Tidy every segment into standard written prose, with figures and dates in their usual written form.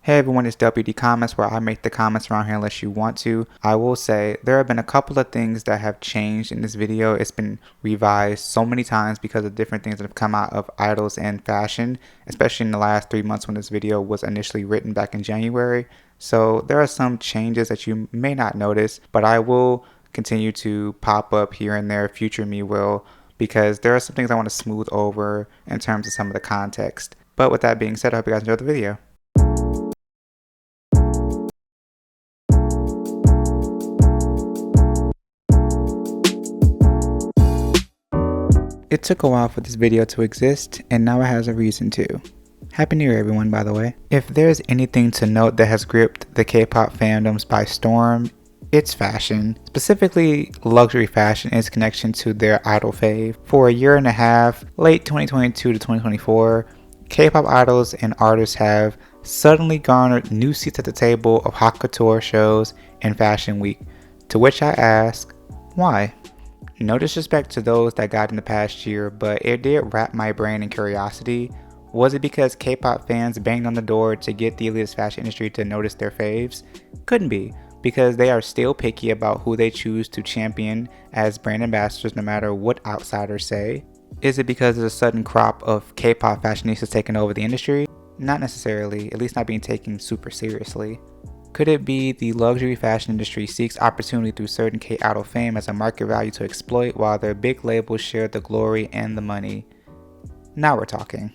Hey everyone, it's WD Comments, where I make the comments around here unless you want to. I will say there have been a couple of things that have changed in this video. It's been revised so many times because of different things that have come out of idols and fashion, especially in the last 3 months when this video was initially written back in January. So there are some changes that you may not notice, but I will continue to pop up here and there. Future me will, because there are some things I want to smooth over in terms of some of the context. But with that being said, I hope you guys enjoyed the video. It took a while for this video to exist, and now it has a reason to. Happy New Year everyone, by the way. If there's anything to note that has gripped the K-pop fandoms by storm, it's fashion. Specifically, luxury fashion and its connection to their idol fave. For a year and a half, late 2022 to 2024, K-pop idols and artists have suddenly garnered new seats at the table of haute couture shows and fashion week. To which I ask, why? No disrespect to those that got in the past year, but it did wrap my brain in curiosity. Was it because K-pop fans banged on the door to get the elitist fashion industry to notice their faves? Couldn't be, because they are still picky about who they choose to champion as brand ambassadors no matter what outsiders say. Is it because there's a sudden crop of K-pop fashionistas taking over the industry? Not necessarily, at least not being taken super seriously. Could it be the luxury fashion industry seeks opportunity through certain K-idol fame as a market value to exploit, while their big labels share the glory and the money? Now we're talking.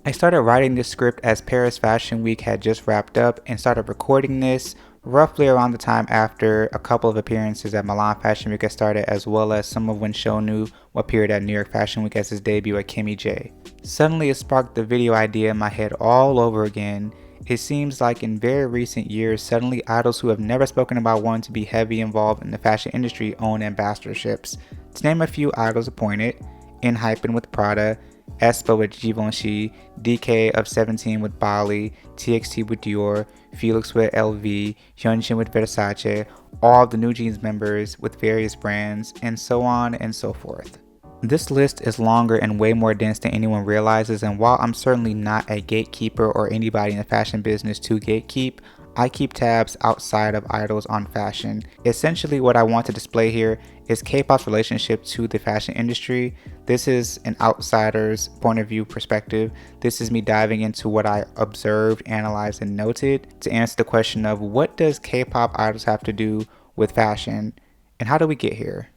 I started writing this script as Paris Fashion Week had just wrapped up and started recording this roughly around the time after a couple of appearances at Milan Fashion Week had started, as well as some of when Shonu appeared at New York Fashion Week as his debut at Kimmy J. Suddenly it sparked the video idea in my head all over again. It seems like in very recent years, suddenly idols who have never spoken about wanting to be heavy involved in the fashion industry own ambassadorships. To name a few idols appointed: ENHYPEN with Prada, aespa with Givenchy, DK of 17 with Bali, TXT with Dior, Felix with LV, Hyunjin with Versace, all of the New Jeans members with various brands, and so on and so forth. This list is longer and way more dense than anyone realizes, and while I'm certainly not a gatekeeper or anybody in the fashion business to gatekeep, I keep tabs outside of idols on fashion. Essentially what I want to display here is K-pop's relationship to the fashion industry. This is an outsider's point of view perspective. This is me diving into what I observed, analyzed, and noted to answer the question of what does K-pop idols have to do with fashion, and how do we get here?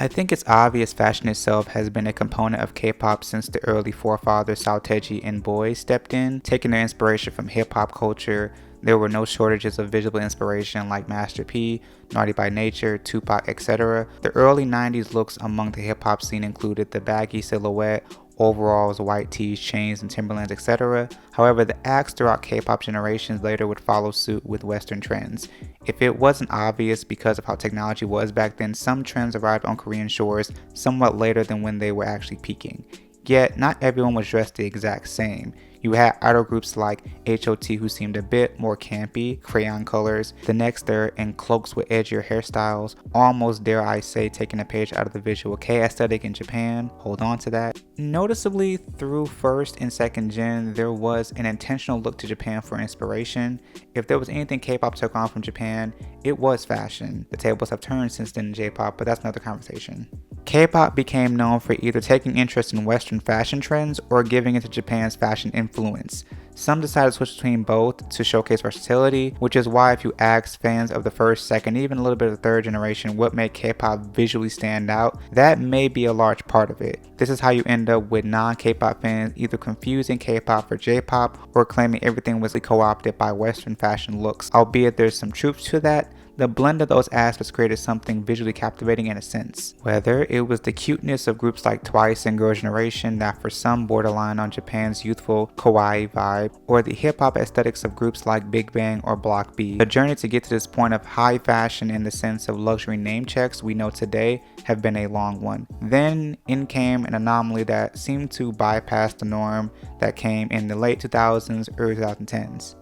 I think it's obvious fashion itself has been a component of K-pop since the early forefathers Sao Teji and Boys stepped in, taking their inspiration from hip-hop culture. There were no shortages of visual inspiration like Master P, Naughty by Nature, Tupac, etc. The early 90s looks among the hip-hop scene included the baggy silhouette, overalls, white tees, chains, and Timberlands, etc. However, the acts throughout K-pop generations later would follow suit with Western trends. If it wasn't obvious because of how technology was back then, some trends arrived on Korean shores somewhat later than when they were actually peaking. Yet, not everyone was dressed the exact same. You had idol groups like HOT who seemed a bit more campy, crayon colors. The next they're in cloaks with edgier hairstyles, almost dare I say taking a page out of the visual K aesthetic in Japan. Hold on to that. Noticeably, through first and second gen, there was an intentional look to Japan for inspiration. If there was anything K-pop took on from Japan, it was fashion. The tables have turned since then in J-pop, but that's another conversation. K-pop became known for either taking interest in Western fashion trends or giving into Japan's fashion influence. Some decided to switch between both to showcase versatility, which is why if you ask fans of the first, second, even a little bit of the third generation what made K-pop visually stand out, that may be a large part of it. This is how you end up with non-K-pop fans either confusing K-pop for J-pop or claiming everything was co-opted by Western fashion looks. Albeit there's some truth to that, the blend of those aspects created something visually captivating in a sense. Whether it was the cuteness of groups like Twice and Girls' Generation that for some borderline on Japan's youthful kawaii vibe, or the hip-hop aesthetics of groups like Big Bang or Block B, the journey to get to this point of high fashion in the sense of luxury name checks we know today have been a long one. Then in came an anomaly that seemed to bypass the norm that came in the late 2000s, early 2010s.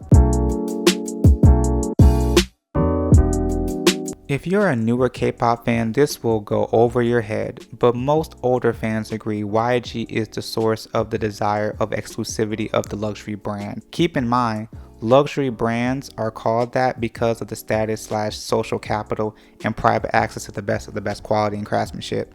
If you're a newer K-pop fan, this will go over your head, but most older fans agree YG is the source of the desire of exclusivity of the luxury brand. Keep in mind, luxury brands are called that because of the status/social capital and private access to the best of the best quality and craftsmanship.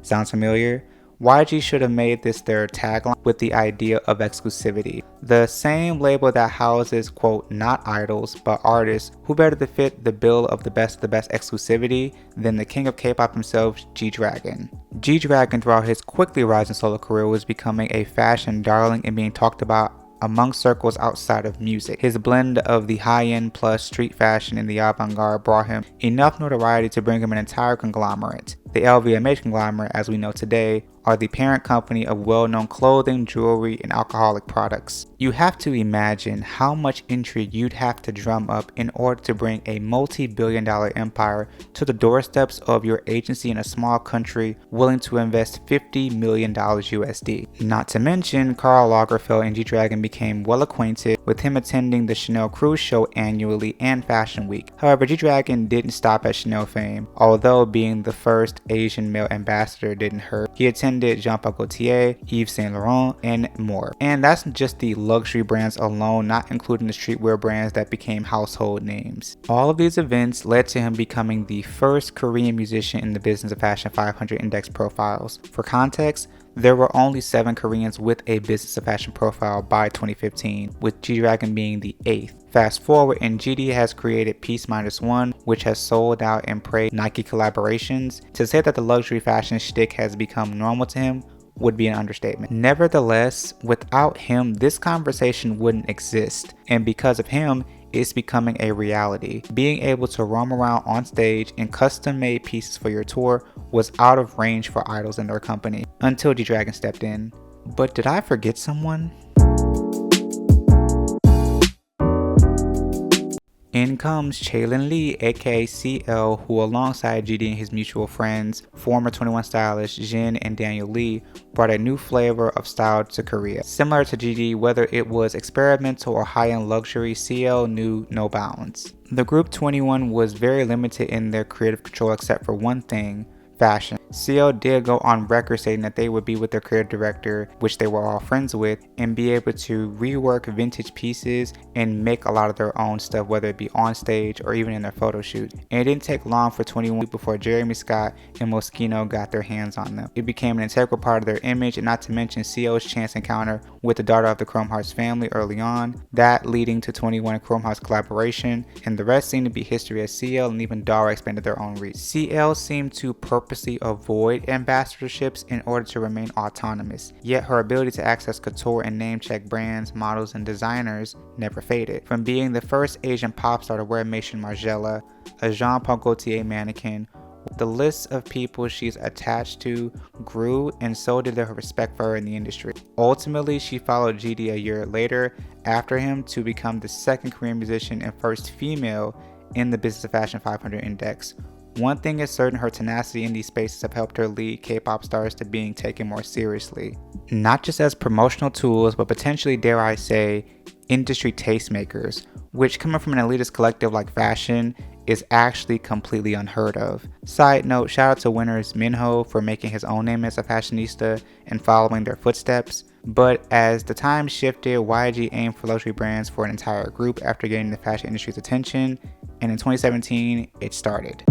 Sounds familiar? YG should have made this their tagline with the idea of exclusivity. The same label that houses, quote, not idols, but artists, who better to fit the bill of the best exclusivity than the king of K-pop himself, G-Dragon. G-Dragon, throughout his quickly rising solo career, was becoming a fashion darling and being talked about among circles outside of music. His blend of the high-end plus street fashion and the avant-garde brought him enough notoriety to bring him an entire conglomerate. The LVMH conglomerate, as we know today, are the parent company of well-known clothing, jewelry, and alcoholic products. You have to imagine how much intrigue you'd have to drum up in order to bring a multi-billion-dollar empire to the doorsteps of your agency in a small country willing to invest $50 million USD. Not to mention, Karl Lagerfeld and G-Dragon became well acquainted, with him attending the Chanel cruise show annually and Fashion Week. However, G-Dragon didn't stop at Chanel fame. Although being the first Asian male ambassador didn't hurt, he attended Jean-Paul Gaultier, Yves Saint Laurent, and more. And that's just the luxury brands alone, not including the streetwear brands that became household names. All of these events led to him becoming the first Korean musician in the Business of Fashion 500 index profiles. For context, there were only 7 Koreans with a Business of Fashion profile by 2015, with G-Dragon being the 8th. Fast forward, and GD has created Peace Minus One, which has sold out and praised Nike collaborations. To say that the luxury fashion shtick has become normal to him would be an understatement. Nevertheless, without him, this conversation wouldn't exist, and because of him, it's becoming a reality. Being able to roam around on stage in custom-made pieces for your tour was out of range for idols and their company, until G-Dragon stepped in. But did I forget someone? In comes Chaelin Lee, aka CL, who alongside GD and his mutual friends, former 21 stylists Jin and Daniel Lee, brought a new flavor of style to Korea. Similar to GD, whether it was experimental or high-end luxury, CL knew no bounds. The group 21 was very limited in their creative control except for one thing: fashion. CL did go on record saying that they would be with their creative director, which they were all friends with, and be able to rework vintage pieces and make a lot of their own stuff, whether it be on stage or even in their photo shoot. And it didn't take long for 21 before Jeremy Scott and Moschino got their hands on them. It became an integral part of their image, and not to mention CL's chance encounter with the daughter of the Chrome Hearts family early on, that leading to 21 and Chrome Hearts collaboration, and the rest seemed to be history as CL and even Dara expanded their own reach. CL seemed to purposely avoid ambassadorships in order to remain autonomous, yet her ability to access couture and name-check brands, models, and designers never faded. From being the first Asian pop star to wear Maison Margiela, a Jean-Paul Gaultier mannequin, the list of people she's attached to grew, and so did her respect for her in the industry. Ultimately, she followed GD a year later after him to become the second Korean musician and first female in the Business of Fashion 500 index. One thing is certain, her tenacity in these spaces have helped her lead K-pop stars to being taken more seriously. Not just as promotional tools, but potentially, dare I say, industry tastemakers, which coming from an elitist collective like fashion is actually completely unheard of. Side note, shout out to winners Minho for making his own name as a fashionista and following their footsteps. But as the times shifted, YG aimed for luxury brands for an entire group after getting the fashion industry's attention, and in 2017, it started.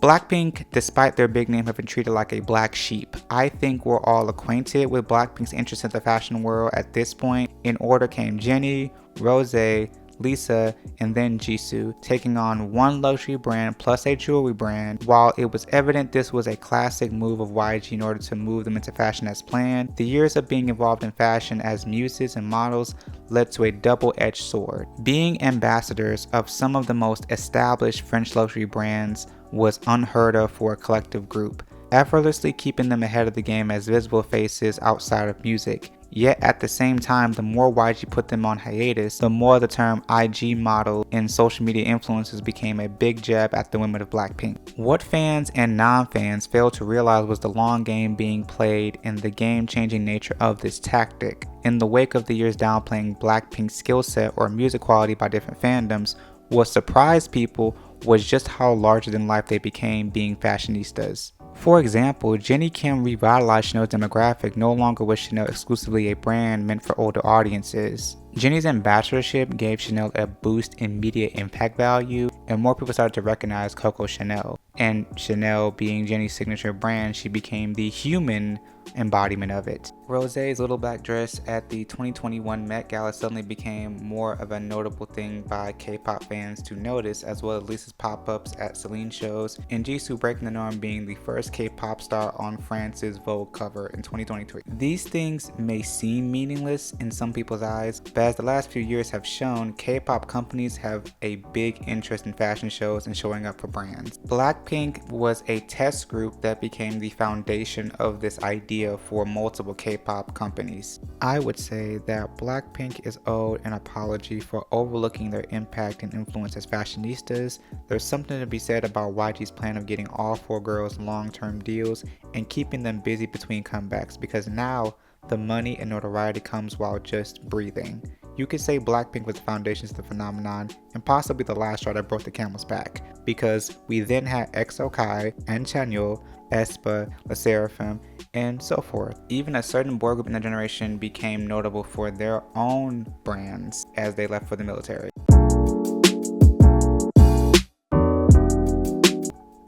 Blackpink, despite their big name, have been treated like a black sheep. I think we're all acquainted with Blackpink's interest in the fashion world at this point. In order came Jennie, Rosé, Lisa, and then Jisoo, taking on one luxury brand plus a jewelry brand. While it was evident this was a classic move of YG in order to move them into fashion as planned, the years of being involved in fashion as muses and models led to a double-edged sword. Being ambassadors of some of the most established French luxury brands was unheard of for a collective group, effortlessly keeping them ahead of the game as visible faces outside of music. Yet at the same time, the more YG put them on hiatus, the more the term IG model and social media influencers became a big jab at the women of Blackpink. What fans and non-fans failed to realize was the long game being played and the game-changing nature of this tactic. In the wake of the years downplaying Blackpink's skill set or music quality by different fandoms, what surprised people was just how larger than life they became being fashionistas. For example, Jennie Kim revitalized Chanel's demographic. No longer was Chanel exclusively a brand meant for older audiences. Jennie's ambassadorship gave Chanel a boost in media impact value, and more people started to recognize Coco Chanel. And Chanel being Jennie's signature brand, she became the human embodiment of it. Rosé's little black dress at the 2021 Met Gala suddenly became more of a notable thing by K-pop fans to notice, as well as Lisa's pop-ups at Celine shows, and Jisoo breaking the norm being the first K-pop star on France's Vogue cover in 2023. These things may seem meaningless in some people's eyes, but as the last few years have shown, K-pop companies have a big interest in fashion shows and showing up for brands. Blackpink was a test group that became the foundation of this idea for multiple K-pop companies. I would say that Blackpink is owed an apology for overlooking their impact and influence as fashionistas. There's something to be said about YG's plan of getting all four girls long-term deals and keeping them busy between comebacks, because now the money and notoriety comes while just breathing. You could say Blackpink was the foundation to the phenomenon and possibly the last straw that broke the camel's back, because we then had EXO Kai and Chanyeol, aespa, LE SSERAFIM, and so forth. Even a certain boy group in the generation became notable for their own brands as they left for the military.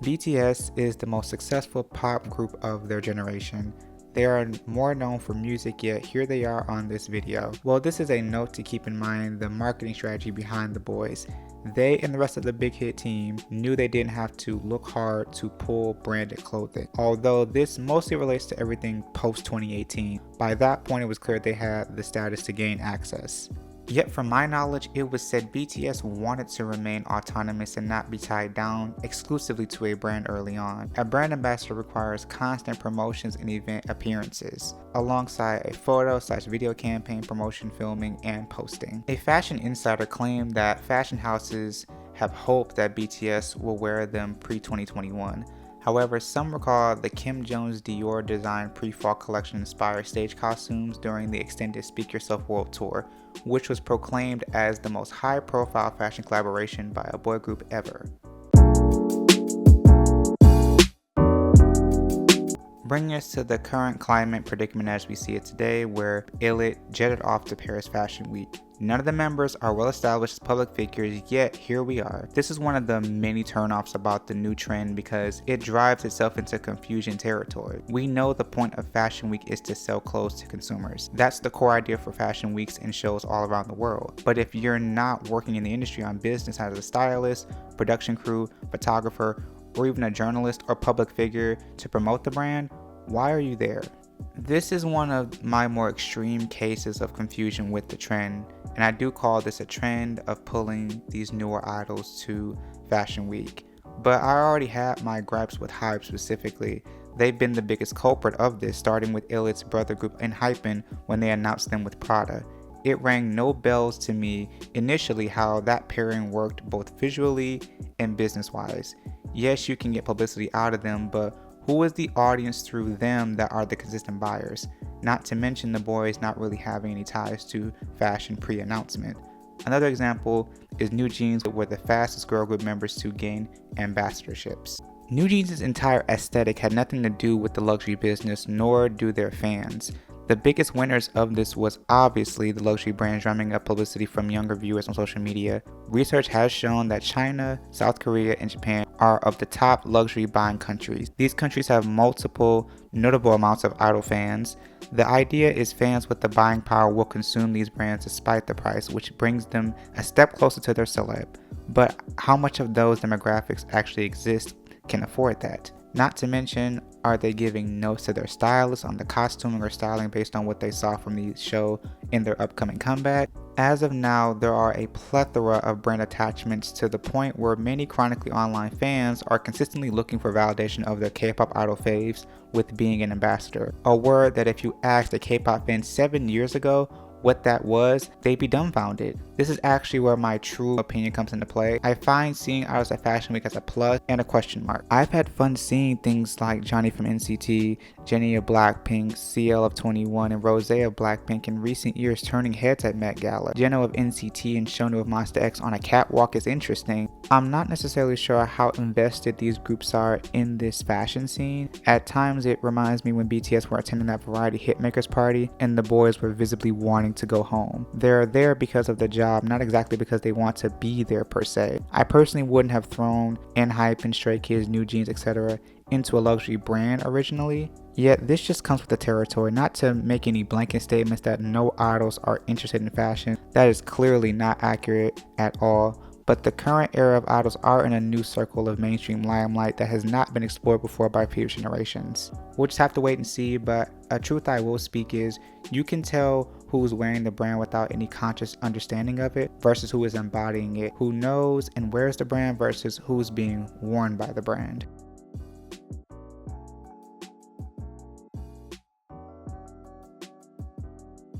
BTS is the most successful pop group of their generation. They are more known for music, yet here they are on this video. Well, this is a note to keep in mind the marketing strategy behind the boys. They and the rest of the big hit team knew they didn't have to look hard to pull branded clothing. Although this mostly relates to everything post 2018. By that point, it was clear they had the status to gain access. Yet from my knowledge, it was said BTS wanted to remain autonomous and not be tied down exclusively to a brand early on. A brand ambassador requires constant promotions and event appearances, alongside a photo/video campaign, promotion, filming, and posting. A fashion insider claimed that fashion houses have hoped that BTS will wear them pre-2021. However, some recall the Kim Jones Dior designed pre-fall collection inspired stage costumes during the extended Speak Yourself World Tour, which was proclaimed as the most high-profile fashion collaboration by a boy group ever. Bringing us to the current climate predicament as we see it today, where ILIT jetted off to Paris Fashion Week. None of the members are well established as public figures, yet here we are. This is one of the many turnoffs about the new trend because it drives itself into confusion territory. We know the point of Fashion Week is to sell clothes to consumers. That's the core idea for fashion weeks and shows all around the world. But if you're not working in the industry on business as a stylist, production crew, photographer, or even a journalist or public figure to promote the brand, why are you there? This is one of my more extreme cases of confusion with the trend, and I do call this a trend of pulling these newer idols to Fashion Week. But I already had my gripes with Hype specifically. They've been the biggest culprit of this, starting with ILIT's brother group ENHYPEN when they announced them with Prada. It rang no bells to me initially how that pairing worked both visually and business-wise. Yes, you can get publicity out of them, but who is the audience through them that are the consistent buyers? Not to mention the boys not really having any ties to fashion pre-announcement. Another example is New Jeans, were the fastest girl group members to gain ambassadorships. New Jeans' entire aesthetic had nothing to do with the luxury business, nor do their fans. The biggest winners of this was obviously the luxury brands drumming up publicity from younger viewers on social media. Research has shown that China, South Korea, and Japan are of the top luxury buying countries. These countries have multiple notable amounts of idol fans. The idea is fans with the buying power will consume these brands despite the price, which brings them a step closer to their celeb. But how much of those demographics actually exist can afford that? Not to mention, are they giving notes to their stylists on the costuming or styling based on what they saw from the show in their upcoming comeback? As of now, there are a plethora of brand attachments to the point where many chronically online fans are consistently looking for validation of their K-pop idol faves with being an ambassador. A word that if you asked a K-pop fan 7 years ago what that was, they'd be dumbfounded. This is actually where my true opinion comes into play. I find seeing idols at Fashion Week as a plus and a question mark. I've had fun seeing things like Johnny from NCT, Jennie of Blackpink, CL of 21, and Rose of Blackpink in recent years turning heads at Met Gala. Jeno of NCT and Shonu of Monsta X on a catwalk is interesting. I'm not necessarily sure how invested these groups are in this fashion scene. At times it reminds me when BTS were attending that Variety Hitmakers party and the boys were visibly wanting to go home. They're there because of the job, not exactly because they want to be there per se. I personally wouldn't have thrown ENHYPEN, Stray Kids, New Jeans, etc. into a luxury brand originally. Yet this just comes with the territory. Not to make any blanket statements that no idols are interested in fashion. That is clearly not accurate at all. But the current era of idols are in a new circle of mainstream limelight that has not been explored before by previous generations. We'll just have to wait and see, but a truth I will speak is you can tell who's wearing the brand without any conscious understanding of it versus who is embodying it, who knows and wears the brand versus who's being worn by the brand.